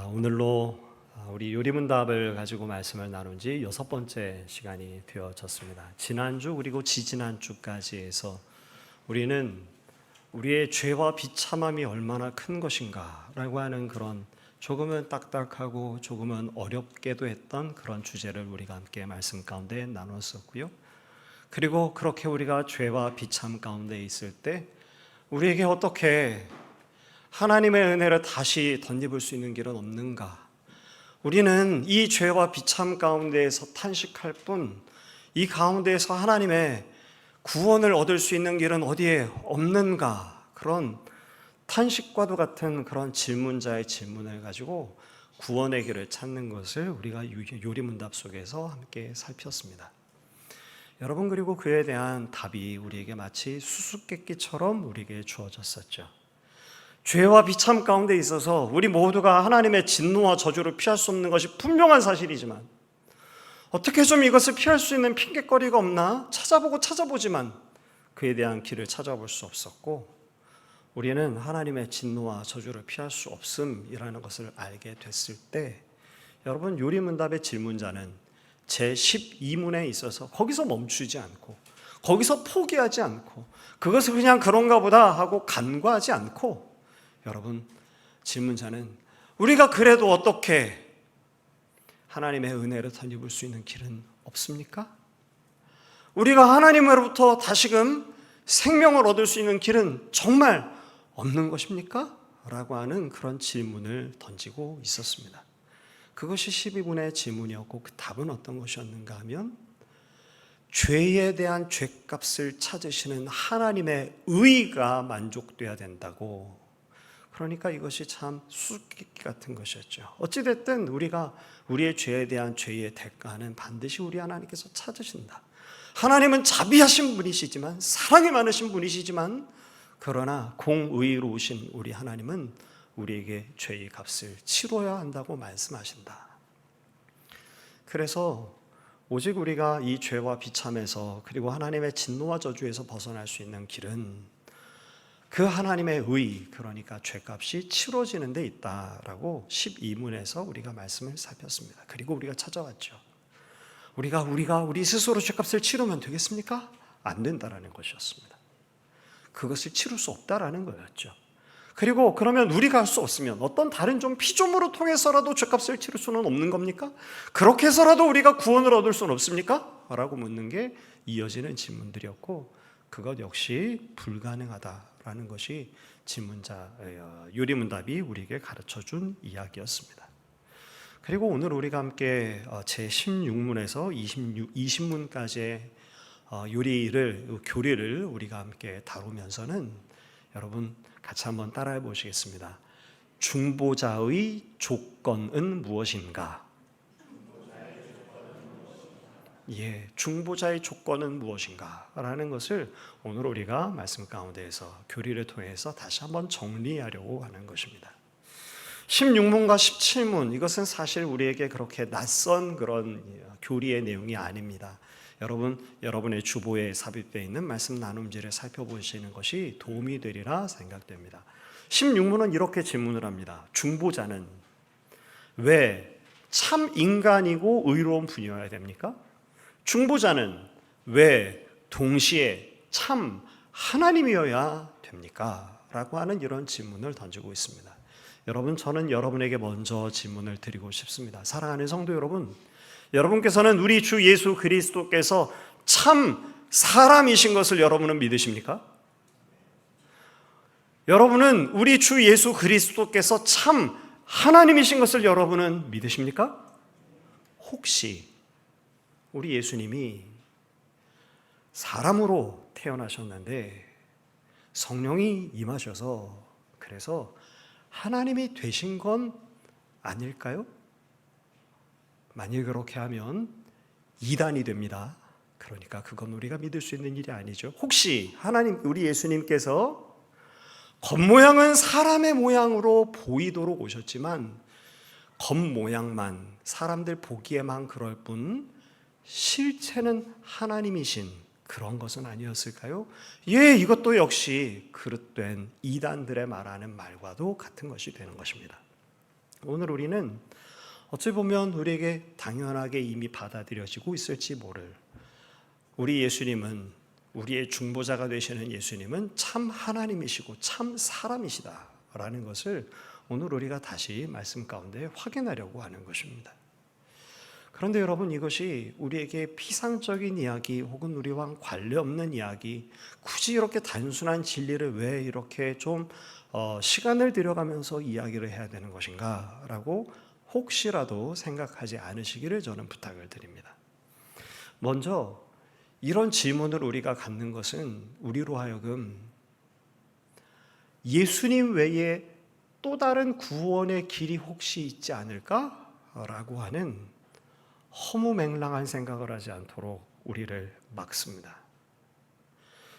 오늘로 우리 요리문답을 가지고 말씀을 나눈 지 6번째 시간이 되어졌습니다. 지난주 그리고 지지난주까지 해서 우리는 우리의 죄와 비참함이 얼마나 큰 것인가 라고 하는 그런 조금은 딱딱하고 조금은 어렵게도 했던 그런 주제를 우리가 함께 말씀 가운데 나눴었고요. 그리고 그렇게 우리가 죄와 비참 가운데 있을 때 우리에게 어떻게 하나님의 은혜를 다시 덧입을 수 있는 길은 없는가? 우리는 이 죄와 비참 가운데에서 탄식할 뿐, 이 가운데에서 하나님의 구원을 얻을 수 있는 길은 어디에 없는가? 그런 탄식과도 같은 그런 질문자의 질문을 가지고 구원의 길을 찾는 것을 우리가 요리문답 속에서 함께 살폈습니다. 여러분, 그리고 그에 대한 답이 우리에게 마치 수수께끼처럼 우리에게 주어졌었죠. 죄와 비참 가운데 있어서 우리 모두가 하나님의 진노와 저주를 피할 수 없는 것이 분명한 사실이지만 어떻게 좀 이것을 피할 수 있는 핑곗거리가 없나 찾아보지만 그에 대한 길을 찾아볼 수 없었고, 우리는 하나님의 진노와 저주를 피할 수 없음이라는 것을 알게 됐을 때, 여러분, 요리문답의 질문자는 제12문에 있어서 거기서 멈추지 않고 거기서 포기하지 않고 그것을 그냥 그런가 보다 하고 간과하지 않고, 여러분, 질문자는 우리가 그래도 어떻게 하나님의 은혜를 덧입을 수 있는 길은 없습니까? 우리가 하나님으로부터 다시금 생명을 얻을 수 있는 길은 정말 없는 것입니까? 라고 하는 그런 질문을 던지고 있었습니다. 그것이 12분의 질문이었고, 그 답은 어떤 것이었는가 하면 죄에 대한 죄값을 찾으시는 하나님의 의가 만족돼야 된다고. 그러니까 이것이 참 수수께끼 같은 것이었죠. 어찌됐든 우리가 우리의 죄에 대한 죄의 대가는 반드시 우리 하나님께서 찾으신다. 하나님은 자비하신 분이시지만, 사랑이 많으신 분이시지만, 그러나 공의로우신 우리 하나님은 우리에게 죄의 값을 치러야 한다고 말씀하신다. 그래서 오직 우리가 이 죄와 비참에서, 그리고 하나님의 진노와 저주에서 벗어날 수 있는 길은 그 하나님의 의, 그러니까 죄값이 치러지는 데 있다라고 12문에서 우리가 말씀을 살폈습니다. 그리고 우리가 찾아왔죠. 우리가 우리 스스로 죄값을 치르면 되겠습니까? 안 된다라는 것이었습니다. 그것을 치를 수 없다라는 거였죠. 그리고 그러면 우리가 할 수 없으면 어떤 다른 좀 피조물을 통해서라도 죄값을 치를 수는 없는 겁니까? 그렇게 해서라도 우리가 구원을 얻을 수는 없습니까? 라고 묻는 게 이어지는 질문들이었고, 그것 역시 불가능하다라는 것이 질문자 요리문답이 우리에게 가르쳐준 이야기였습니다. 그리고 오늘 우리가 함께 제16문에서 20문까지의 교리를 우리가 함께 다루면서는, 여러분 같이 한번 따라해 보시겠습니다. 중보자의 조건은 무엇인가? 중보자의 조건은 무엇인가? 라는 것을 오늘 우리가 말씀 가운데에서 교리를 통해서 다시 한번 정리하려고 하는 것입니다. 16문과 17문, 이것은 사실 우리에게 그렇게 낯선 그런 교리의 내용이 아닙니다. 여러분의 주보에 삽입되어 있는 말씀 나눔지를 살펴보시는 것이 도움이 되리라 생각됩니다. 16문은 이렇게 질문을 합니다. 중보자는 왜 참 인간이고 의로운 분이어야 됩니까? 중보자는 왜 동시에 참 하나님이어야 됩니까? 라고 하는 이런 질문을 던지고 있습니다. 여러분, 저는 여러분에게 먼저 질문을 드리고 싶습니다. 사랑하는 성도 여러분, 여러분께서는 우리 주 예수 그리스도께서 참 사람이신 것을 여러분은 믿으십니까? 여러분은 우리 주 예수 그리스도께서 참 하나님이신 것을 여러분은 믿으십니까? 혹시 우리 예수님이 사람으로 태어나셨는데 성령이 임하셔서 그래서 하나님이 되신 건 아닐까요? 만일 그렇게 하면 이단이 됩니다. 그러니까 그건 우리가 믿을 수 있는 일이 아니죠. 혹시 우리 예수님께서 겉모양은 사람의 모양으로 보이도록 오셨지만 겉모양만 사람들 보기에만 그럴 뿐 실체는 하나님이신 그런 것은 아니었을까요? 이것도 역시 그릇된 이단들의 말하는 말과도 같은 것이 되는 것입니다. 오늘 우리는 어찌 보면 우리에게 당연하게 이미 받아들여지고 있을지 모를 우리 예수님은, 우리의 중보자가 되시는 예수님은 참 하나님이시고 참 사람이시다라는 것을 오늘 우리가 다시 말씀 가운데 확인하려고 하는 것입니다. 그런데 여러분, 이것이 우리에게 피상적인 이야기 혹은 우리와 관련없는 이야기, 굳이 이렇게 단순한 진리를 왜 이렇게 좀 시간을 들여가면서 이야기를 해야 되는 것인가 라고 혹시라도 생각하지 않으시기를 저는 부탁을 드립니다. 먼저 이런 질문을 우리가 갖는 것은 우리로 하여금 예수님 외에 또 다른 구원의 길이 혹시 있지 않을까라고 하는 허무맹랑한 생각을 하지 않도록 우리를 막습니다.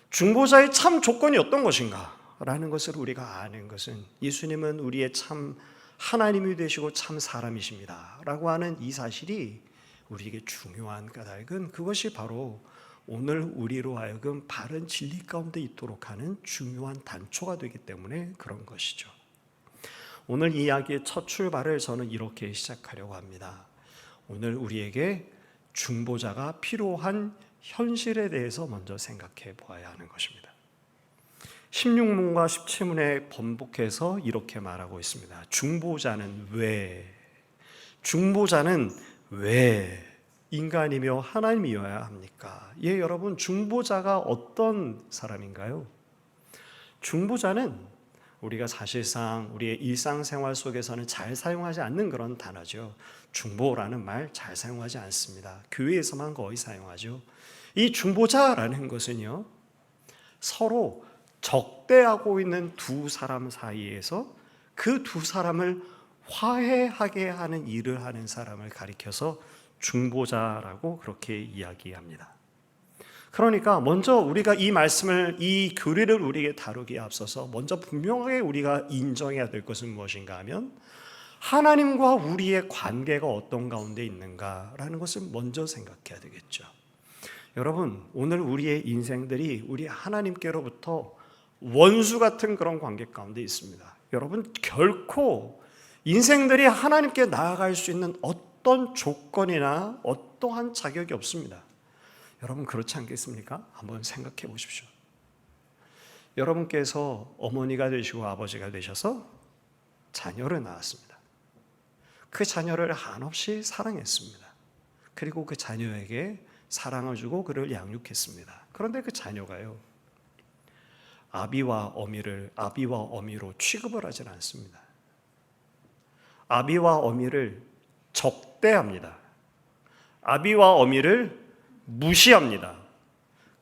중보자의 참 조건이 어떤 것인가 라는 것을 우리가 아는 것은 예수님은 우리의 참 하나님이 되시고 참 사람이십니다 라고 하는 이 사실이 우리에게 중요한 까닭은 그것이 바로 오늘 우리로 하여금 바른 진리 가운데 있도록 하는 중요한 단초가 되기 때문에 그런 것이죠. 오늘 이야기의 첫 출발을 저는 이렇게 시작하려고 합니다. 오늘 우리에게 중보자가 필요한 현실에 대해서 먼저 생각해 보아야 하는 것입니다. 16문과 17문에 번복해서 이렇게 말하고 있습니다. 중보자는 왜 인간이며 하나님이어야 합니까? 예, 여러분, 중보자가 어떤 사람인가요? 중보자는 우리가 사실상 우리의 일상생활 속에서는 잘 사용하지 않는 그런 단어죠. 중보라는 말 잘 사용하지 않습니다. 교회에서만 거의 사용하죠. 이 중보자라는 것은요, 서로 적대하고 있는 두 사람 사이에서 그 두 사람을 화해하게 하는 일을 하는 사람을 가리켜서 중보자라고 그렇게 이야기합니다. 그러니까 먼저 우리가 이 말씀을, 이 교리를 우리에게 다루기에 앞서서 먼저 분명하게 우리가 인정해야 될 것은 무엇인가 하면 하나님과 우리의 관계가 어떤 가운데 있는가라는 것을 먼저 생각해야 되겠죠. 여러분, 오늘 우리의 인생들이 우리 하나님께로부터 원수 같은 그런 관계 가운데 있습니다. 여러분, 결코 인생들이 하나님께 나아갈 수 있는 어떤 조건이나 어떠한 자격이 없습니다. 여러분, 그렇지 않겠습니까? 한번 생각해 보십시오. 여러분께서 어머니가 되시고 아버지가 되셔서 자녀를 낳았습니다. 그 자녀를 한없이 사랑했습니다. 그리고 그 자녀에게 사랑을 주고 그를 양육했습니다. 그런데 그 자녀가요, 아비와 어미로 취급을 하지 않습니다. 아비와 어미를 적대합니다. 아비와 어미를 무시합니다.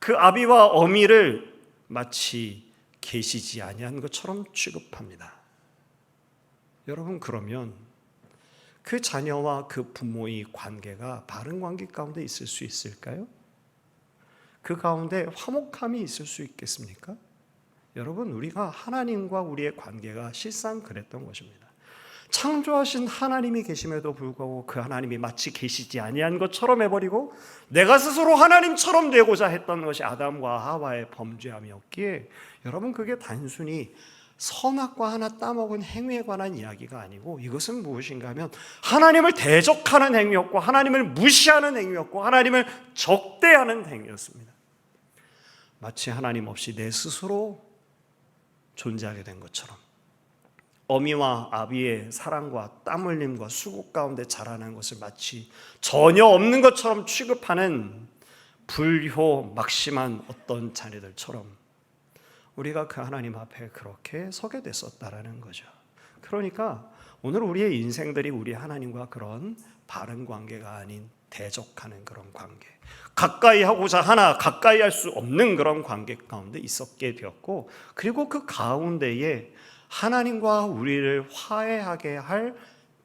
그 아비와 어미를 마치 계시지 아니한 것처럼 취급합니다. 여러분, 그러면 그 자녀와 그 부모의 관계가 바른 관계 가운데 있을 수 있을까요? 그 가운데 화목함이 있을 수 있겠습니까? 여러분, 우리가 하나님과 우리의 관계가 실상 그랬던 것입니다. 창조하신 하나님이 계심에도 불구하고 그 하나님이 마치 계시지 아니한 것처럼 해버리고 내가 스스로 하나님처럼 되고자 했던 것이 아담과 하와의 범죄함이었기에, 여러분, 그게 단순히 선악과 하나 따먹은 행위에 관한 이야기가 아니고 이것은 무엇인가 하면 하나님을 대적하는 행위였고 하나님을 무시하는 행위였고 하나님을 적대하는 행위였습니다. 마치 하나님 없이 내 스스로 존재하게 된 것처럼, 어미와 아비의 사랑과 땀 흘림과 수고 가운데 자라난 것을 마치 전혀 없는 것처럼 취급하는 불효 막심한 어떤 자녀들처럼 우리가 그 하나님 앞에 그렇게 서게 됐었다라는 거죠. 그러니까 오늘 우리의 인생들이 우리 하나님과 그런 바른 관계가 아닌 대적하는 그런 관계, 가까이 하고자 하나 가까이 할 수 없는 그런 관계 가운데 있었게 되었고, 그리고 그 가운데에 하나님과 우리를 화해하게 할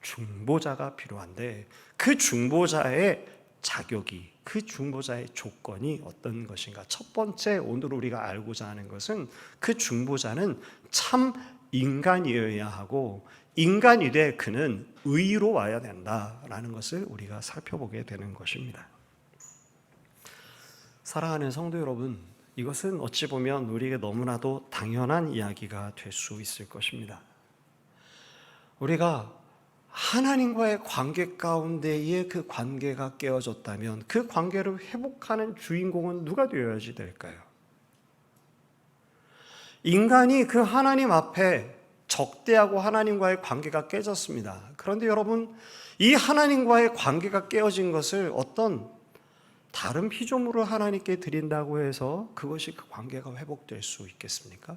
중보자가 필요한데 그 중보자의 자격이, 그 중보자의 조건이 어떤 것인가? 첫 번째, 오늘 우리가 알고자 하는 것은 그 중보자는 참 인간이어야 하고 인간이되 그는 의로 와야 된다라는 것을 우리가 살펴보게 되는 것입니다. 사랑하는 성도 여러분, 이것은 어찌 보면 우리에게 너무나도 당연한 이야기가 될 수 있을 것입니다. 우리가 하나님과의 관계 가운데에 그 관계가 깨어졌다면 그 관계를 회복하는 주인공은 누가 되어야지 될까요? 인간이 그 하나님 앞에 적대하고 하나님과의 관계가 깨졌습니다. 그런데 여러분, 이 하나님과의 관계가 깨어진 것을 어떤 다른 피조물을 하나님께 드린다고 해서 그것이 그 관계가 회복될 수 있겠습니까?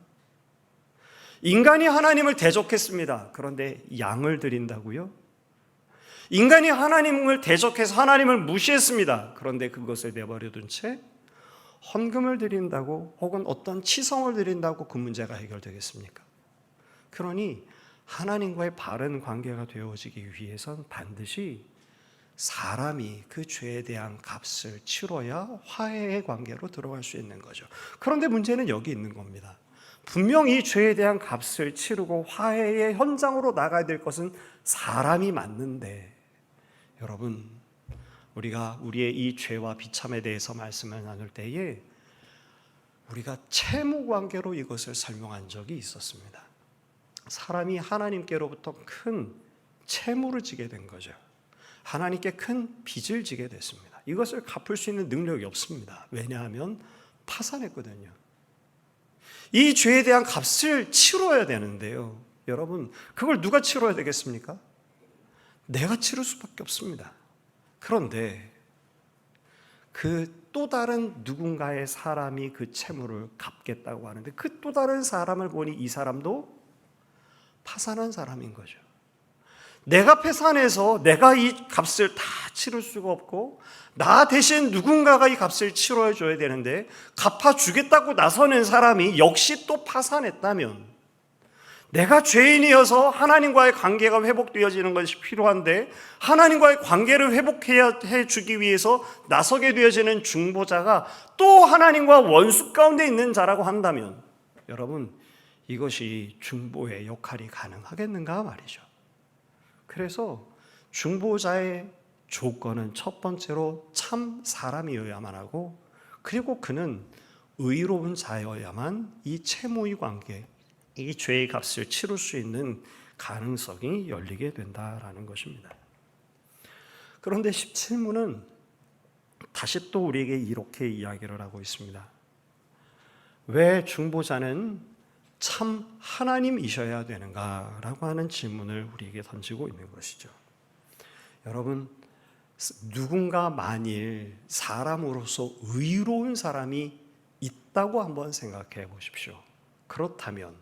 인간이 하나님을 대적했습니다. 그런데 양을 드린다고요? 인간이 하나님을 대적해서 하나님을 무시했습니다. 그런데 그것을 내버려둔 채 헌금을 드린다고 혹은 어떤 치성을 드린다고 그 문제가 해결되겠습니까? 그러니 하나님과의 바른 관계가 되어지기 위해선 반드시 사람이 그 죄에 대한 값을 치러야 화해의 관계로 들어갈 수 있는 거죠. 그런데 문제는 여기 있는 겁니다. 분명히 죄에 대한 값을 치르고 화해의 현장으로 나가야 될 것은 사람이 맞는데, 여러분, 우리가 우리의 이 죄와 비참에 대해서 말씀을 나눌 때에 우리가 채무 관계로 이것을 설명한 적이 있었습니다. 사람이 하나님께로부터 큰 채무를 지게 된 거죠. 하나님께 큰 빚을 지게 됐습니다. 이것을 갚을 수 있는 능력이 없습니다. 왜냐하면 파산했거든요. 이 죄에 대한 값을 치러야 되는데요. 여러분, 그걸 누가 치러야 되겠습니까? 내가 치를 수밖에 없습니다. 그런데 그 또 다른 누군가의 사람이 그 채무를 갚겠다고 하는데 그 또 다른 사람을 보니 이 사람도 파산한 사람인 거죠. 내가 파산해서 내가 이 값을 다 치를 수가 없고 나 대신 누군가가 이 값을 치러야 줘야 되는데 갚아주겠다고 나서는 사람이 역시 또 파산했다면, 내가 죄인이어서 하나님과의 관계가 회복되어지는 것이 필요한데 하나님과의 관계를 회복해 주기 위해서 나서게 되어지는 중보자가 또 하나님과 원수 가운데 있는 자라고 한다면, 여러분, 이것이 중보의 역할이 가능하겠는가 말이죠. 그래서 중보자의 조건은 첫 번째로 참 사람이어야만 하고, 그리고 그는 의로운 자여야만 이 채무의 관계, 이 죄의 값을 치를 수 있는 가능성이 열리게 된다라는 것입니다. 그런데 17문은 다시 또 우리에게 이렇게 이야기를 하고 있습니다. 왜 중보자는 참 하나님이셔야 되는가라고 하는 질문을 우리에게 던지고 있는 것이죠. 여러분, 누군가 만일 사람으로서 의로운 사람이 있다고 한번 생각해 보십시오. 그렇다면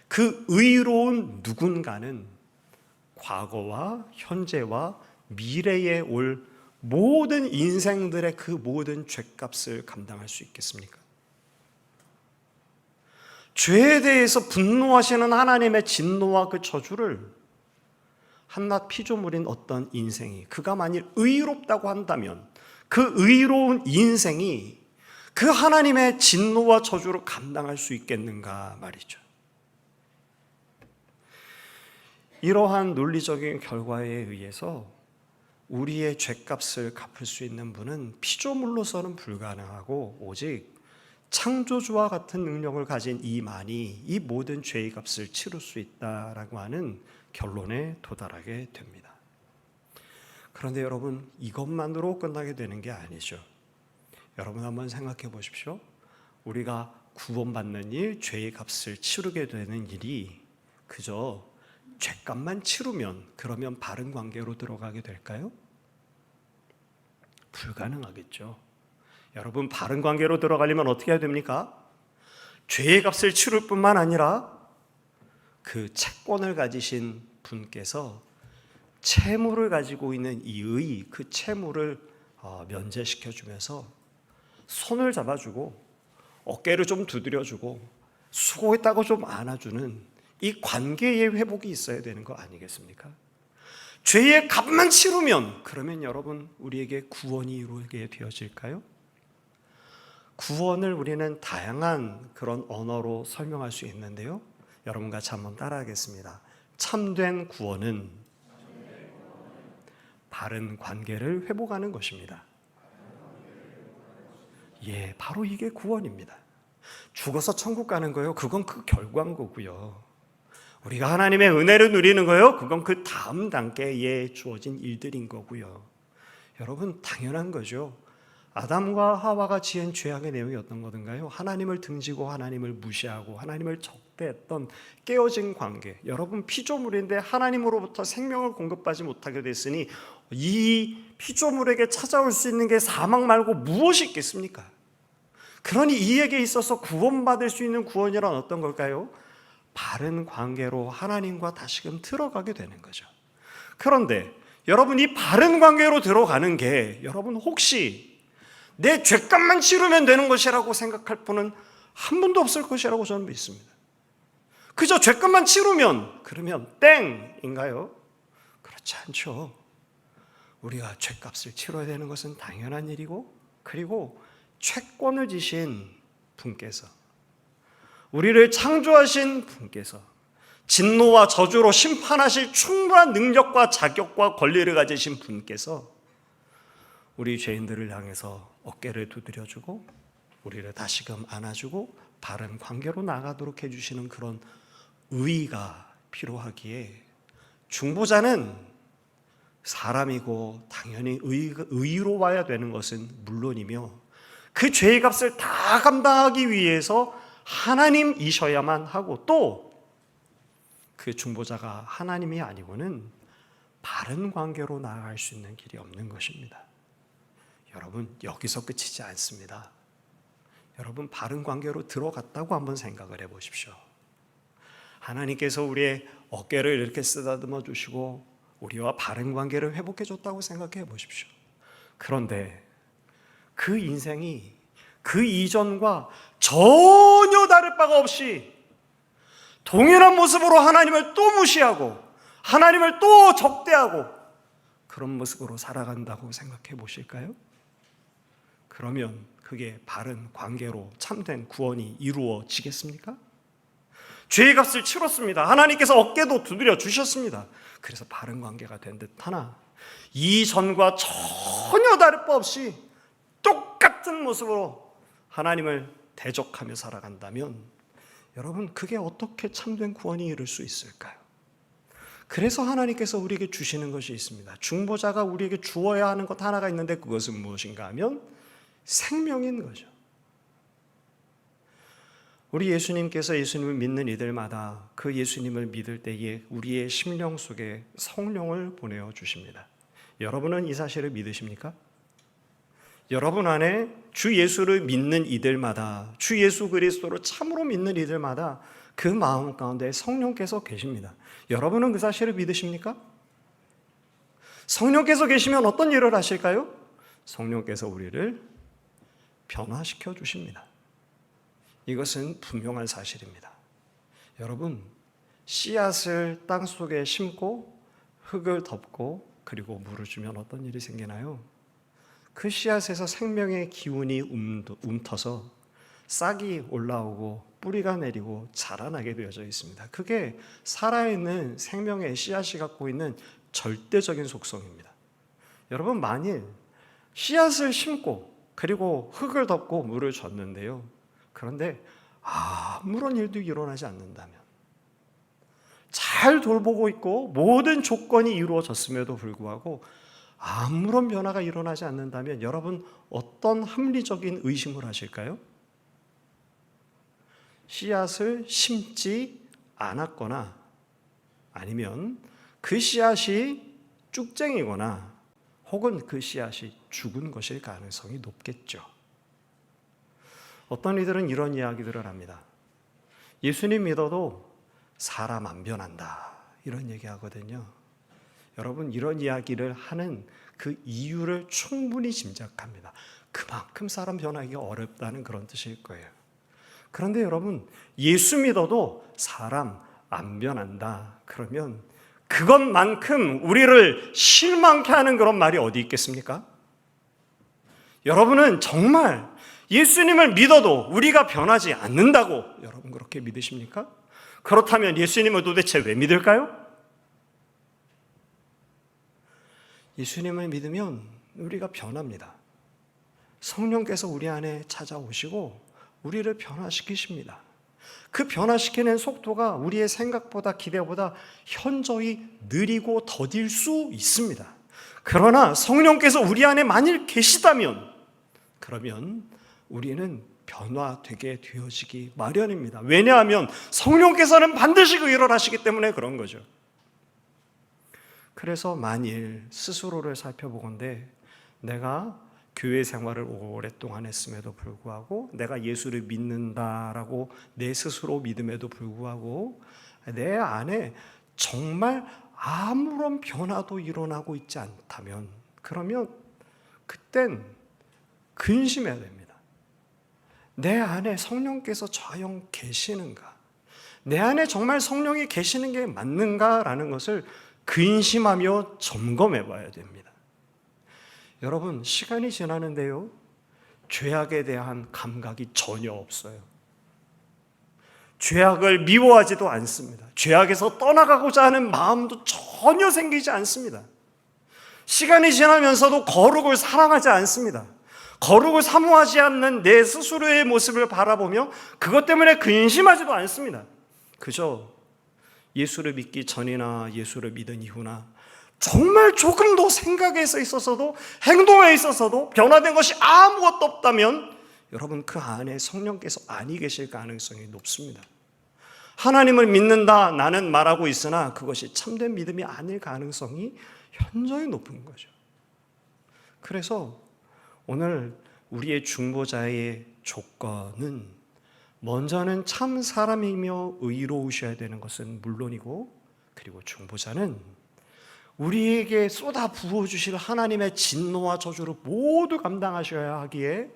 그 의로운 누군가는 과거와 현재와 미래에 올 모든 인생들의 그 모든 죄값을 감당할 수 있겠습니까? 죄에 대해서 분노하시는 하나님의 진노와 그 저주를 한낱 피조물인 어떤 인생이, 그가 만일 의롭다고 한다면 그 의로운 인생이 그 하나님의 진노와 저주를 감당할 수 있겠는가 말이죠. 이러한 논리적인 결과에 의해서 우리의 죄값을 갚을 수 있는 분은 피조물로서는 불가능하고 오직 창조주와 같은 능력을 가진 이만이 이 모든 죄의 값을 치를 수 있다라고 하는 결론에 도달하게 됩니다. 그런데 여러분, 이것만으로 끝나게 되는 게 아니죠. 여러분 한번 생각해 보십시오. 우리가 구원받는 일, 죄의 값을 치르게 되는 일이 그저 죄값만 치르면 그러면 바른 관계로 들어가게 될까요? 불가능하겠죠. 여러분, 바른 관계로 들어가려면 어떻게 해야 됩니까? 죄의 값을 치를 뿐만 아니라 그 채권을 가지신 분께서 채무를 가지고 있는 이의 그 채무를 면제시켜 주면서 손을 잡아주고 어깨를 좀 두드려주고 수고했다고 좀 안아주는 이 관계의 회복이 있어야 되는 거 아니겠습니까? 죄의 값만 치르면 그러면 여러분, 우리에게 구원이 이루어지게 되어질까요? 구원을 우리는 다양한 그런 언어로 설명할 수 있는데요. 여러분 같이 한번 따라하겠습니다. 참된 구원은 바른 관계를 회복하는 것입니다. 예, 바로 이게 구원입니다. 죽어서 천국 가는 거예요. 그건 그 결과인 거고요. 우리가 하나님의 은혜를 누리는 거요, 그건 그 다음 단계에 주어진 일들인 거고요. 여러분, 당연한 거죠. 아담과 하와가 지은 죄악의 내용이 어떤 거든가요? 하나님을 등지고 하나님을 무시하고 하나님을 적대했던 깨어진 관계. 여러분, 피조물인데 하나님으로부터 생명을 공급받지 못하게 됐으니 이 피조물에게 찾아올 수 있는 게 사망 말고 무엇이 있겠습니까? 그러니 이에게 있어서 구원받을 수 있는 구원이란 어떤 걸까요? 바른 관계로 하나님과 다시금 들어가게 되는 거죠. 그런데 여러분, 이 바른 관계로 들어가는 게 여러분 혹시 내 죄값만 치르면 되는 것이라고 생각할 분은 한 분도 없을 것이라고 저는 믿습니다. 그저 죄값만 치르면 그러면 땡인가요? 그렇지 않죠. 우리가 죄값을 치러야 되는 것은 당연한 일이고, 그리고 채권을 지신 분께서, 우리를 창조하신 분께서 진노와 저주로 심판하실 충분한 능력과 자격과 권리를 가지신 분께서 우리 죄인들을 향해서 어깨를 두드려주고 우리를 다시금 안아주고 바른 관계로 나가도록 해주시는 그런 의의가 필요하기에, 중보자는 사람이고 당연히 의로워야 되는 것은 물론이며 그 죄의 값을 다 감당하기 위해서 하나님이셔야만 하고, 또 그 중보자가 하나님이 아니고는 바른 관계로 나아갈 수 있는 길이 없는 것입니다. 여러분, 여기서 끝이지 않습니다. 여러분, 바른 관계로 들어갔다고 한번 생각을 해보십시오. 하나님께서 우리의 어깨를 이렇게 쓰다듬어 주시고 우리와 바른 관계를 회복해 줬다고 생각해 보십시오. 그런데 그 인생이 그 이전과 전혀 다를 바가 없이 동일한 모습으로 하나님을 또 무시하고 하나님을 또 적대하고 그런 모습으로 살아간다고 생각해 보실까요? 그러면 그게 바른 관계로 참된 구원이 이루어지겠습니까? 죄의 값을 치렀습니다. 하나님께서 어깨도 두드려 주셨습니다. 그래서 바른 관계가 된 듯하나 이전과 전혀 다를 바 없이 똑같은 모습으로 하나님을 대적하며 살아간다면 여러분, 그게 어떻게 참된 구원이 이룰 수 있을까요? 그래서 하나님께서 우리에게 주시는 것이 있습니다. 중보자가 우리에게 주어야 하는 것 하나가 있는데 그것은 무엇인가 하면 생명인 거죠. 우리 예수님께서 예수님을 믿는 이들마다 그 예수님을 믿을 때에 우리의 심령 속에 성령을 보내어 주십니다. 여러분은 이 사실을 믿으십니까? 여러분 안에 주 예수를 믿는 이들마다, 주 예수 그리스도를 참으로 믿는 이들마다 그 마음 가운데 성령께서 계십니다. 여러분은 그 사실을 믿으십니까? 성령께서 계시면 어떤 일을 하실까요? 성령께서 우리를 변화시켜 주십니다. 이것은 분명한 사실입니다. 여러분, 씨앗을 땅 속에 심고 흙을 덮고 그리고 물을 주면 어떤 일이 생기나요? 그 씨앗에서 생명의 기운이 움터서 싹이 올라오고 뿌리가 내리고 자라나게 되어져 있습니다. 그게 살아있는 생명의 씨앗이 갖고 있는 절대적인 속성입니다. 여러분, 만일 씨앗을 심고 그리고 흙을 덮고 물을 줬는데요, 그런데 아무런 일도 일어나지 않는다면, 잘 돌보고 있고 모든 조건이 이루어졌음에도 불구하고 아무런 변화가 일어나지 않는다면 여러분 어떤 합리적인 의심을 하실까요? 씨앗을 심지 않았거나 아니면 그 씨앗이 쭉쟁이거나 혹은 그 씨앗이 죽은 것일 가능성이 높겠죠. 어떤 이들은 이런 이야기들을 합니다. 예수님 믿어도 사람 안 변한다, 이런 얘기하거든요. 여러분, 이런 이야기를 하는 그 이유를 충분히 짐작합니다. 그만큼 사람 변하기가 어렵다는 그런 뜻일 거예요. 그런데 여러분, 예수 믿어도 사람 안 변한다, 그러면 그것만큼 우리를 실망케 하는 그런 말이 어디 있겠습니까? 여러분은 정말 예수님을 믿어도 우리가 변하지 않는다고 여러분 그렇게 믿으십니까? 그렇다면 예수님을 도대체 왜 믿을까요? 예수님을 믿으면 우리가 변합니다. 성령께서 우리 안에 찾아오시고 우리를 변화시키십니다. 그 변화시키는 속도가 우리의 생각보다 기대보다 현저히 느리고 더딜 수 있습니다. 그러나 성령께서 우리 안에 만일 계시다면 그러면 우리는 변화되게 되어지기 마련입니다. 왜냐하면 성령께서는 반드시 그 일을 하시기 때문에 그런 거죠. 그래서 만일 스스로를 살펴보건대 내가 교회 생활을 오랫동안 했음에도 불구하고 내가 예수를 믿는다라고 내 스스로 믿음에도 불구하고 내 안에 정말 아무런 변화도 일어나고 있지 않다면 그러면 그땐 근심해야 됩니다. 내 안에 성령께서 과연 계시는가? 내 안에 정말 성령이 계시는 게 맞는가라는 것을 근심하며 점검해 봐야 됩니다. 여러분, 시간이 지나는데요, 죄악에 대한 감각이 전혀 없어요. 죄악을 미워하지도 않습니다. 죄악에서 떠나가고자 하는 마음도 전혀 생기지 않습니다. 시간이 지나면서도 거룩을 사랑하지 않습니다. 거룩을 사모하지 않는 내 스스로의 모습을 바라보며 그것 때문에 근심하지도 않습니다. 그저 예수를 믿기 전이나 예수를 믿은 이후나 정말 조금도 생각에 있어서도 행동에 있어서도 변화된 것이 아무것도 없다면 여러분 그 안에 성령께서 아니 계실 가능성이 높습니다. 하나님을 믿는다 나는 말하고 있으나 그것이 참된 믿음이 아닐 가능성이 현저히 높은 거죠. 그래서 오늘 우리의 중보자의 조건은 먼저는 참 사람이며 의로우셔야 되는 것은 물론이고 그리고 중보자는 우리에게 쏟아 부어주실 하나님의 진노와 저주를 모두 감당하셔야 하기에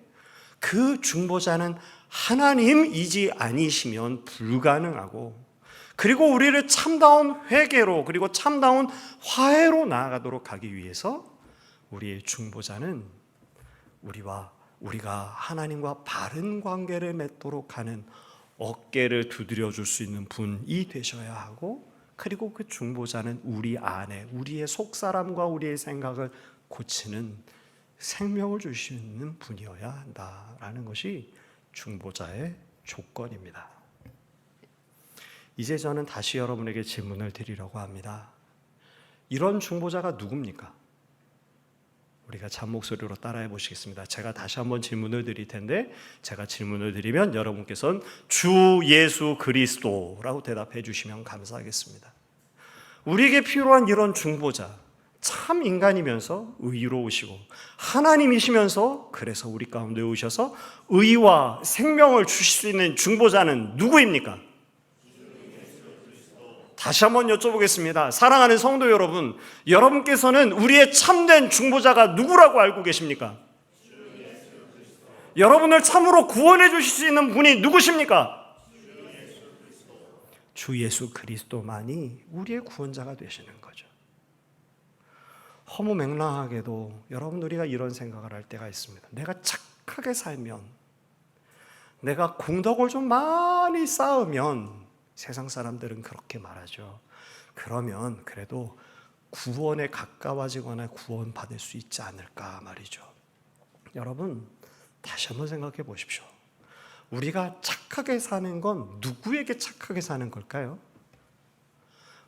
그 중보자는 하나님이지 아니시면 불가능하고 그리고 우리를 참다운 회개로 그리고 참다운 화해로 나아가도록 하기 위해서 우리의 중보자는 우리가 하나님과 바른 관계를 맺도록 하는 어깨를 두드려 줄 수 있는 분이 되셔야 하고 그리고 그 중보자는 우리 안에 우리의 속사람과 우리의 생각을 고치는 생명을 주시는 분이어야 한다라는 것이 중보자의 조건입니다. 이제 저는 다시 여러분에게 질문을 드리려고 합니다. 이런 중보자가 누굽니까? 우리가 잠목소리로 따라해 보시겠습니다. 제가 다시 한번 질문을 드릴 텐데 제가 질문을 드리면 여러분께서는 주 예수 그리스도라고 대답해 주시면 감사하겠습니다. 우리에게 필요한 이런 중보자, 참 인간이면서 의로우시고 하나님이시면서 그래서 우리 가운데 오셔서 의와 생명을 주실 수 있는 중보자는 누구입니까? 다시 한번 여쭤보겠습니다. 사랑하는 성도 여러분, 여러분께서는 우리의 참된 중보자가 누구라고 알고 계십니까? 여러분을 참으로 구원해 주실 수 있는 분이 누구십니까? 주 예수 그리스도만이 우리의 구원자가 되시는 거죠. 허무맹랑하게도 여러분 우리가 이런 생각을 할 때가 있습니다. 내가 착하게 살면, 내가 공덕을 좀 많이 쌓으면 세상 사람들은 그렇게 말하죠. 그러면 그래도 구원에 가까워지거나 구원받을 수 있지 않을까 말이죠. 여러분 다시 한번 생각해 보십시오. 우리가 착하게 사는 건 누구에게 착하게 사는 걸까요?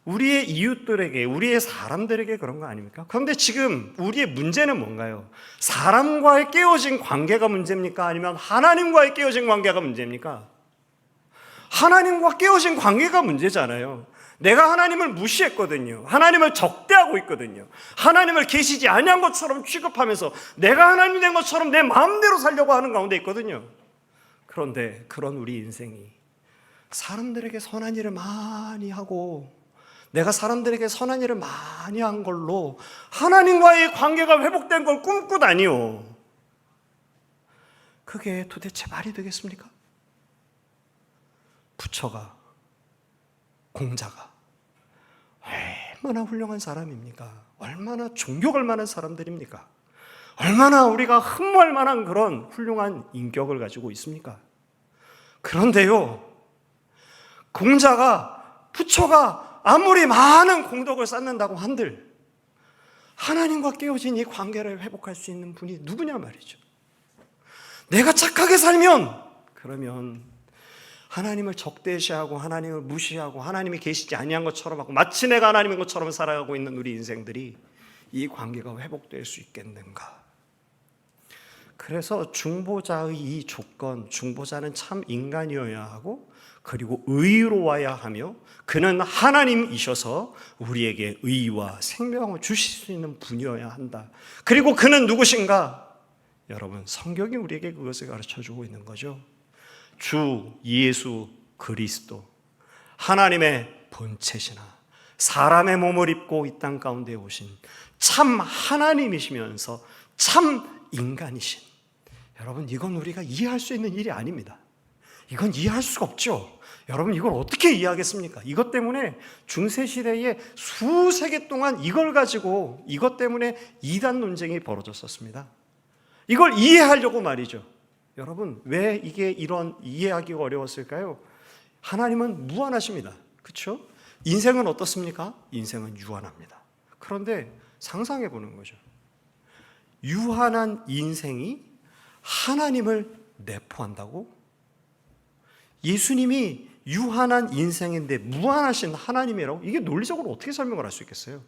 우리의 이웃들에게, 우리의 사람들에게 그런 거 아닙니까? 그런데 지금 우리의 문제는 뭔가요? 사람과의 깨어진 관계가 문제입니까? 아니면 하나님과의 깨어진 관계가 문제입니까? 하나님과 깨어진 관계가 문제잖아요. 내가 하나님을 무시했거든요. 하나님을 적대하고 있거든요. 하나님을 계시지 아니한 것처럼 취급하면서 내가 하나님 된 것처럼 내 마음대로 살려고 하는 가운데 있거든요. 그런데 그런 우리 인생이 사람들에게 선한 일을 많이 하고 내가 사람들에게 선한 일을 많이 한 걸로 하나님과의 관계가 회복된 걸 꿈꾸다니요. 그게 도대체 말이 되겠습니까? 부처가, 공자가 얼마나 훌륭한 사람입니까? 얼마나 존경할 만한 사람들입니까? 얼마나 우리가 흠모할 만한 그런 훌륭한 인격을 가지고 있습니까? 그런데요, 공자가, 부처가 아무리 많은 공덕을 쌓는다고 한들 하나님과 깨어진 이 관계를 회복할 수 있는 분이 누구냐 말이죠. 내가 착하게 살면 그러면 하나님을 적대시하고 하나님을 무시하고 하나님이 계시지 아니한 것처럼 하고 마치 내가 하나님인 것처럼 살아가고 있는 우리 인생들이 이 관계가 회복될 수 있겠는가? 그래서 중보자의 이 조건, 중보자는 참 인간이어야 하고 그리고 의로워야 하며 그는 하나님이셔서 우리에게 의와 생명을 주실 수 있는 분이어야 한다. 그리고 그는 누구신가? 여러분, 성경이 우리에게 그것을 가르쳐주고 있는 거죠. 주 예수 그리스도, 하나님의 본체시나 사람의 몸을 입고 이 땅 가운데 오신 참 하나님이시면서 참 인간이신, 여러분, 이건 우리가 이해할 수 있는 일이 아닙니다. 이건 이해할 수가 없죠. 여러분, 이걸 어떻게 이해하겠습니까? 이것 때문에 중세시대에 수세기 동안 이걸 가지고 이것 때문에 이단 논쟁이 벌어졌었습니다. 이걸 이해하려고 말이죠. 여러분, 왜 이게 이런 이해하기가 어려웠을까요? 하나님은 무한하십니다. 그렇죠? 인생은 어떻습니까? 인생은 유한합니다. 그런데 상상해 보는 거죠. 유한한 인생이 하나님을 내포한다고? 예수님이 유한한 인생인데 무한하신 하나님이라고? 이게 논리적으로 어떻게 설명을 할 수 있겠어요?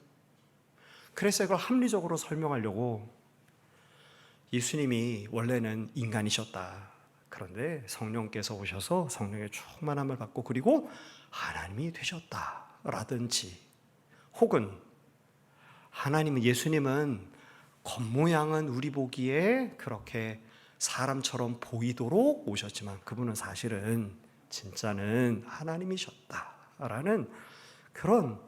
그래서 이걸 합리적으로 설명하려고 예수님이 원래는 인간이셨다. 그런데 성령께서 오셔서 성령의 충만함을 받고 그리고 하나님이 되셨다라든지, 혹은 하나님은, 예수님은 겉모양은 우리 보기에 그렇게 사람처럼 보이도록 오셨지만 그분은 사실은 진짜는 하나님이셨다라는 그런,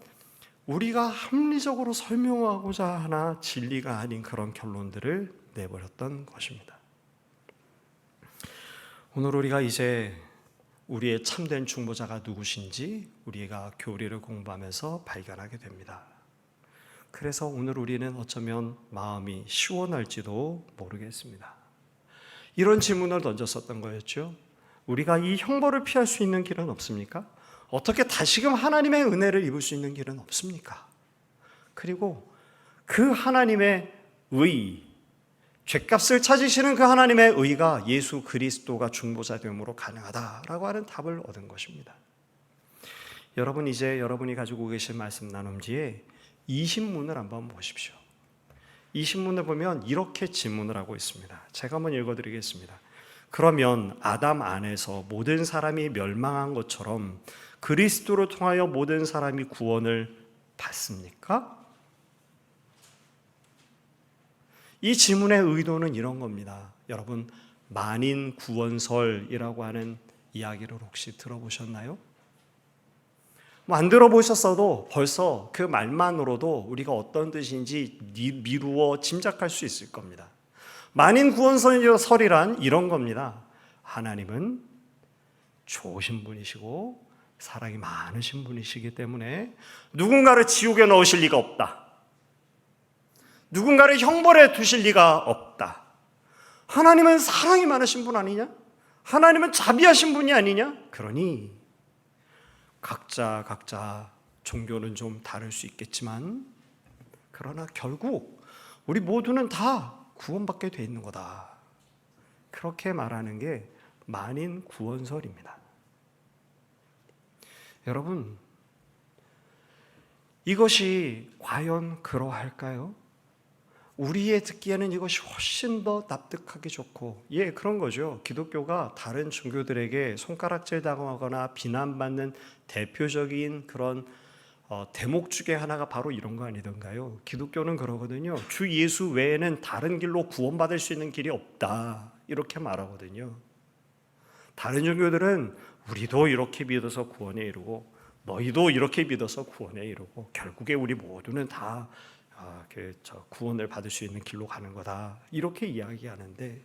우리가 합리적으로 설명하고자 하나 진리가 아닌 그런 결론들을 내버렸던 것입니다. 오늘 우리가 이제 우리의 참된 중보자가 누구신지 우리가 교리를 공부하면서 발견하게 됩니다. 그래서 오늘 우리는 어쩌면 마음이 시원할지도 모르겠습니다. 이런 질문을 던졌었던 거였죠. 우리가 이 형벌을 피할 수 있는 길은 없습니까? 어떻게 다시금 하나님의 은혜를 입을 수 있는 길은 없습니까? 그리고 그 하나님의 의, 죄값을 찾으시는 그 하나님의 의가 예수 그리스도가 중보자 됨으로 가능하다라고 하는 답을 얻은 것입니다. 여러분, 이제 여러분이 가지고 계신 말씀 나눔지에 이 신문을 한번 보십시오. 이 신문을 보면 이렇게 질문을 하고 있습니다. 제가 한번 읽어드리겠습니다. 그러면 아담 안에서 모든 사람이 멸망한 것처럼 그리스도를 통하여 모든 사람이 구원을 받습니까? 이 질문의 의도는 이런 겁니다. 여러분, 만인 구원설이라고 하는 이야기를 혹시 들어보셨나요? 안 들어보셨어도 벌써 그 말만으로도 우리가 어떤 뜻인지 미루어 짐작할 수 있을 겁니다. 만인 구원설이란 이런 겁니다. 하나님은 좋으신 분이시고 사랑이 많으신 분이시기 때문에 누군가를 지옥에 넣으실 리가 없다. 누군가를 형벌에 두실 리가 없다. 하나님은 사랑이 많으신 분 아니냐? 하나님은 자비하신 분이 아니냐? 그러니 각자 종교는 좀 다를 수 있겠지만 그러나 결국 우리 모두는 다 구원받게 돼 있는 거다. 그렇게 말하는 게 만인 구원설입니다. 여러분, 이것이 과연 그러할까요? 우리의 듣기에는 이것이 훨씬 더 납득하기 좋고, 그런 거죠. 기독교가 다른 종교들에게 손가락질 당하거나 비난받는 대표적인 그런 대목 중에 하나가 바로 이런 거 아니던가요? 기독교는 그러거든요. 주 예수 외에는 다른 길로 구원받을 수 있는 길이 없다, 이렇게 말하거든요. 다른 종교들은 우리도 이렇게 믿어서 구원에 이르고 너희도 이렇게 믿어서 구원에 이르고 결국에 우리 모두는 다 구원을 받을 수 있는 길로 가는 거다, 이렇게 이야기하는데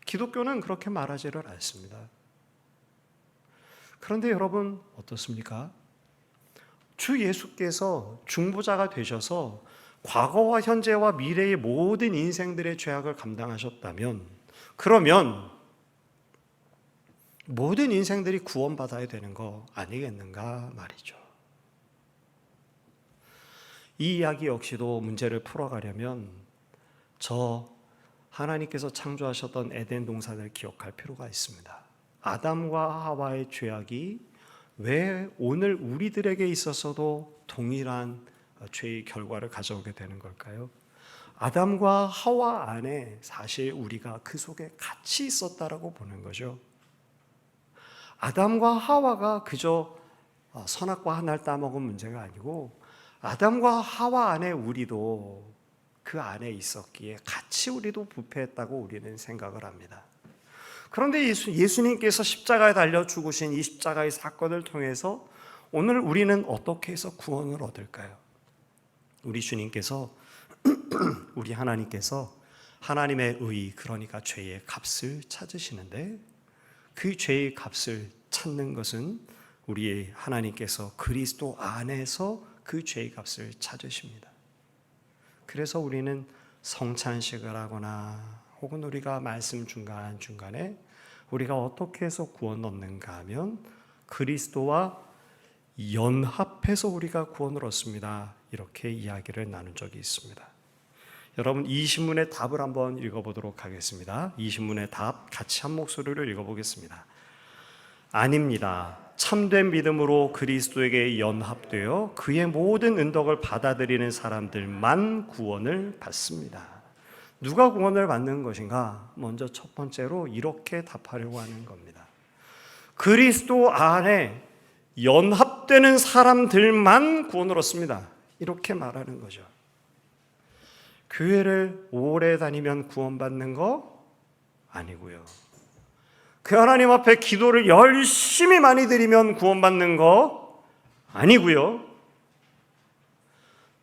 기독교는 그렇게 말하지를 않습니다. 그런데 여러분 어떻습니까? 주 예수께서 중보자가 되셔서 과거와 현재와 미래의 모든 인생들의 죄악을 감당하셨다면, 그러면 모든 인생들이 구원받아야 되는 거 아니겠는가 말이죠. 이 이야기 역시도 문제를 풀어가려면 하나님께서 창조하셨던 에덴 동산을 기억할 필요가 있습니다. 아담과 하와의 죄악이 왜 오늘 우리들에게 있어서도 동일한 죄의 결과를 가져오게 되는 걸까요? 아담과 하와 안에 사실 우리가 그 속에 같이 있었다라고 보는 거죠. 아담과 하와가 그저 선악과 하나를 따먹은 문제가 아니고 아담과 하와 안에 우리도 그 안에 있었기에 같이 우리도 부패했다고 우리는 생각을 합니다. 그런데 예수님께서 십자가에 달려 죽으신 이 십자가의 사건을 통해서 오늘 우리는 어떻게 해서 구원을 얻을까요? 우리 주님께서 우리 하나님께서 하나님의 의, 그러니까 죄의 값을 찾으시는데 그 죄의 값을 찾는 것은 우리 하나님께서 그리스도 안에서 그 죄의 값을 찾으십니다. 그래서 우리는 성찬식을 하거나 혹은 우리가 말씀 중간중간에 우리가 어떻게 해서 구원 얻는가 하면 그리스도와 연합해서 우리가 구원을 얻습니다. 이렇게 이야기를 나눈 적이 있습니다. 여러분, 이 신문의 답을 한번 읽어보도록 하겠습니다. 이 신문의 답 같이 한 목소리로 읽어보겠습니다. 아닙니다. 참된 믿음으로 그리스도에게 연합되어 그의 모든 은덕을 받아들이는 사람들만 구원을 받습니다. 누가 구원을 받는 것인가? 먼저 첫 번째로 이렇게 답하려고 하는 겁니다. 그리스도 안에 연합되는 사람들만 구원을 얻습니다. 이렇게 말하는 거죠. 교회를 오래 다니면 구원받는 거 아니고요. 그 하나님 앞에 기도를 열심히 많이 드리면 구원받는 거 아니고요.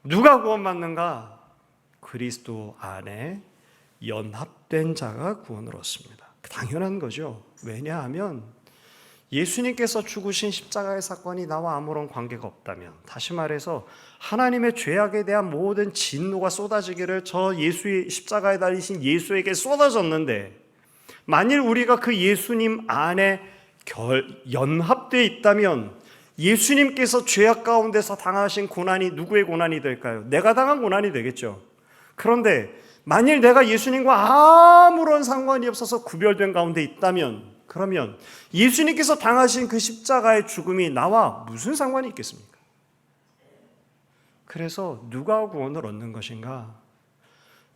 누가 구원받는가? 그리스도 안에 연합된 자가 구원을 얻습니다. 당연한 거죠. 왜냐하면 예수님께서 죽으신 십자가의 사건이 나와 아무런 관계가 없다면, 다시 말해서 하나님의 죄악에 대한 모든 진노가 쏟아지기를 저 예수의 십자가에 달리신 예수에게 쏟아졌는데, 만일 우리가 그 예수님 안에 연합되어 있다면 예수님께서 죄악 가운데서 당하신 고난이 누구의 고난이 될까요? 내가 당한 고난이 되겠죠. 그런데 만일 내가 예수님과 아무런 상관이 없어서 구별된 가운데 있다면, 그러면 예수님께서 당하신 그 십자가의 죽음이 나와 무슨 상관이 있겠습니까? 그래서 누가 구원을 얻는 것인가?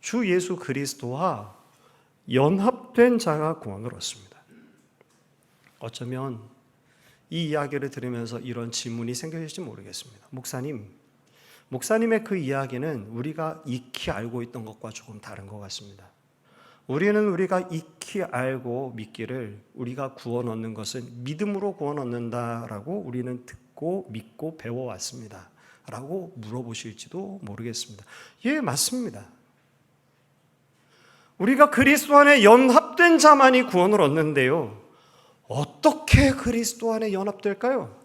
주 예수 그리스도와 연합된 자가 구원을 얻습니다. 어쩌면 이 이야기를 들으면서 이런 질문이 생길지 모르겠습니다. 목사님의 그 이야기는 우리가 익히 알고 있던 것과 조금 다른 것 같습니다. 우리가 익히 알고 믿기를 우리가 구원 얻는 것은 믿음으로 구원 얻는다라고 우리는 듣고 믿고 배워왔습니다. 라고 물어보실지도 모르겠습니다. 예, 맞습니다. 우리가 그리스도 안에 연합된 자만이 구원을 얻는데요. 어떻게 그리스도 안에 연합될까요?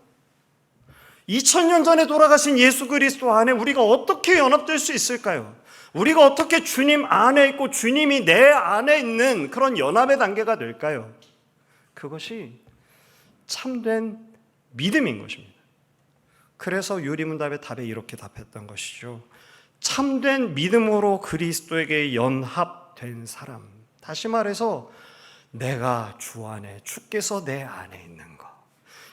2000년 전에 돌아가신 예수 그리스도 안에 우리가 어떻게 연합될 수 있을까요? 우리가 어떻게 주님 안에 있고 주님이 내 안에 있는 그런 연합의 단계가 될까요? 그것이 참된 믿음인 것입니다. 그래서 유리문답의 답에 이렇게 답했던 것이죠. 참된 믿음으로 그리스도에게 연합된 사람. 다시 말해서 내가 주 안에, 주께서 내 안에 있는 것.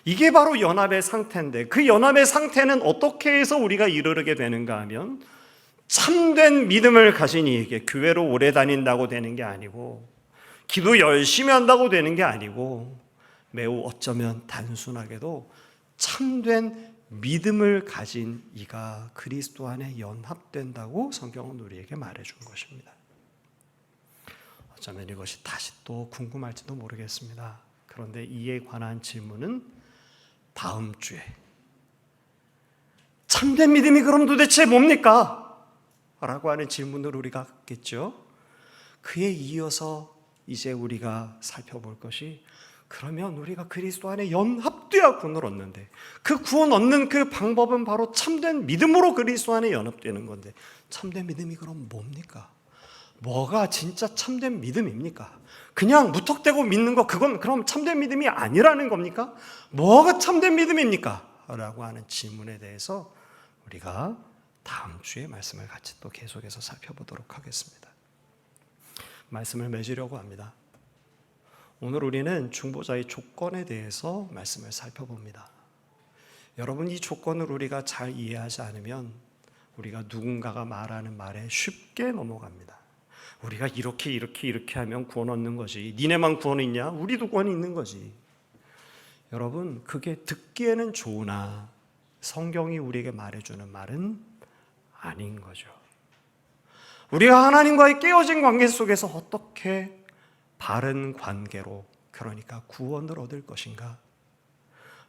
이게 바로 연합의 상태인데, 그 연합의 상태는 어떻게 해서 우리가 이르게 되는가 하면 참된 믿음을 가진 이에게 교회로 오래 다닌다고 되는 게 아니고, 기도 열심히 한다고 되는 게 아니고, 매우 어쩌면 단순하게도 참된 믿음을 가진 이가 그리스도 안에 연합된다고 성경은 우리에게 말해준 것입니다. 어쩌면 이것이 다시 또 궁금할지도 모르겠습니다. 그런데 이에 관한 질문은 다음 주에, 참된 믿음이 그럼 도대체 뭡니까? 라고 하는 질문을 우리가 갖겠죠. 그에 이어서 이제 우리가 살펴볼 것이, 그러면 우리가 그리스도 안에 연합되어 구원을 얻는데, 그 구원 얻는 그 방법은 바로 참된 믿음으로 그리스도 안에 연합되는 건데, 참된 믿음이 그럼 뭡니까? 뭐가 진짜 참된 믿음입니까? 그냥 무턱대고 믿는 거, 그건 그럼 참된 믿음이 아니라는 겁니까? 뭐가 참된 믿음입니까? 라고 하는 질문에 대해서 우리가 다음 주에 말씀을 같이 또 계속해서 살펴보도록 하겠습니다. 말씀을 맺으려고 합니다. 오늘 우리는 중보자의 조건에 대해서 말씀을 살펴봅니다. 여러분, 이 조건을 우리가 잘 이해하지 않으면 우리가 누군가가 말하는 말에 쉽게 넘어갑니다. 우리가 이렇게 하면 구원 얻는 거지. 니네만 구원 있냐? 우리도 구원이 있는 거지. 여러분, 그게 듣기에는 좋으나 성경이 우리에게 말해주는 말은 아닌 거죠. 우리가 하나님과의 깨어진 관계 속에서 어떻게 바른 관계로, 그러니까 구원을 얻을 것인가?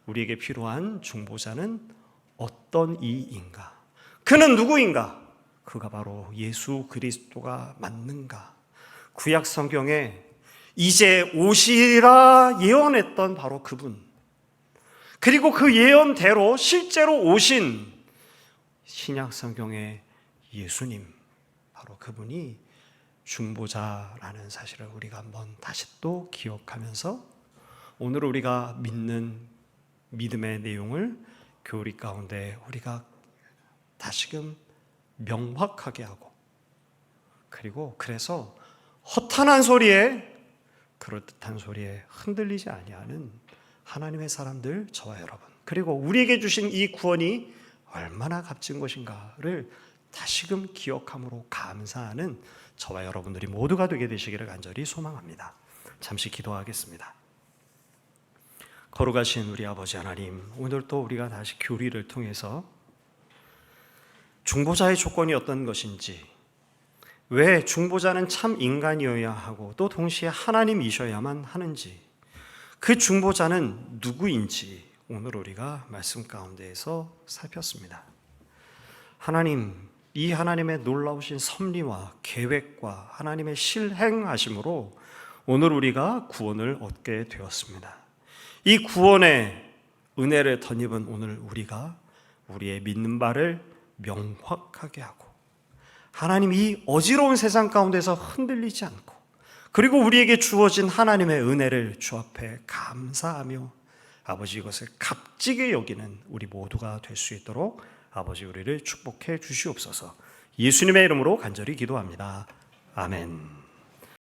우리에게 필요한 중보자는 어떤 이인가? 그는 누구인가? 그가 바로 예수 그리스도가 맞는가? 구약 성경에 이제 오시리라 예언했던 바로 그분, 그리고 그 예언대로 실제로 오신 신약 성경의 예수님, 바로 그분이 중보자라는 사실을 우리가 한번 다시 또 기억하면서 오늘 우리가 믿는 믿음의 내용을 교리 가운데 우리가 다시금 명확하게 하고, 그리고 그래서 허탄한 소리에, 그럴듯한 소리에 흔들리지 아니하는 하나님의 사람들, 저와 여러분, 그리고 우리에게 주신 이 구원이 얼마나 값진 것인가를 다시금 기억함으로 감사하는 저와 여러분들이 모두가 되게 되시기를 간절히 소망합니다. 잠시 기도하겠습니다. 거룩하신 우리 아버지 하나님, 오늘 또 우리가 다시 교리를 통해서 중보자의 조건이 어떤 것인지, 왜 중보자는 참 인간이어야 하고 또 동시에 하나님이셔야만 하는지, 그 중보자는 누구인지 오늘 우리가 말씀 가운데에서 살폈습니다. 하나님, 이 하나님의 놀라우신 섭리와 계획과 하나님의 실행하심으로 오늘 우리가 구원을 얻게 되었습니다. 이 구원의 은혜를 덧입은 오늘 우리가 우리의 믿는 바를 명확하게 하고, 하나님 이 어지러운 세상 가운데서 흔들리지 않고, 그리고 우리에게 주어진 하나님의 은혜를 주 앞에 감사하며 아버지 이것을 값지게 여기는 우리 모두가 될 수 있도록 아버지 우리를 축복해 주시옵소서. 예수님의 이름으로 간절히 기도합니다. 아멘.